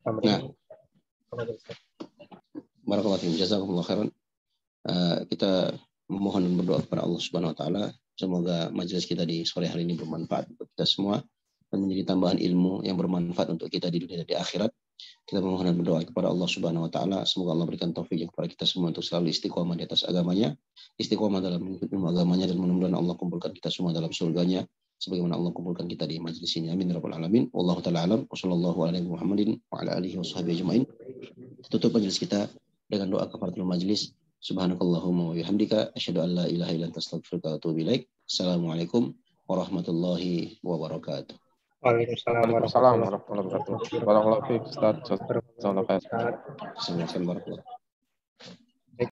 Amrin. Barakallahu fiikum, jazakumullah khairan. Kita memohon dan berdoa kepada Allah Subhanahu wa taala, semoga majelis kita di sore hari ini bermanfaat untuk kita semua dan menjadi tambahan ilmu yang bermanfaat untuk kita di dunia dan di akhirat. Kita memohon dan berdoa kepada Allah Subhanahu wa taala, semoga Allah berikan taufik kepada kita semua untuk selalu istiqomah di atas agamanya, istiqomah dalam ilmu agamanya, dan mudah-mudahan Allah kumpulkan kita semua dalam surganya sebagaimana Allah kumpulkan kita di majelis ini. Amin ya rabbal alamin. Wallahu taala alam. Wassallallahu ala Muhammadin wa ala alihi washabihi ajmain. Tutup majelis kita dengan doa kafaratul majelis. Subhanakallahumma wa bihamdika asyhadu an la ilaha illa anta astaghfiruka wa atubu ilaik. Assalamualaikum warahmatullahi wabarakatuh. Waalaikumsalam warahmatullahi wabarakatuh. Barakallahu fiik Ustaz. Jazakallahu khairan. Assalamualaikum warahmatullahi wabarakatuh.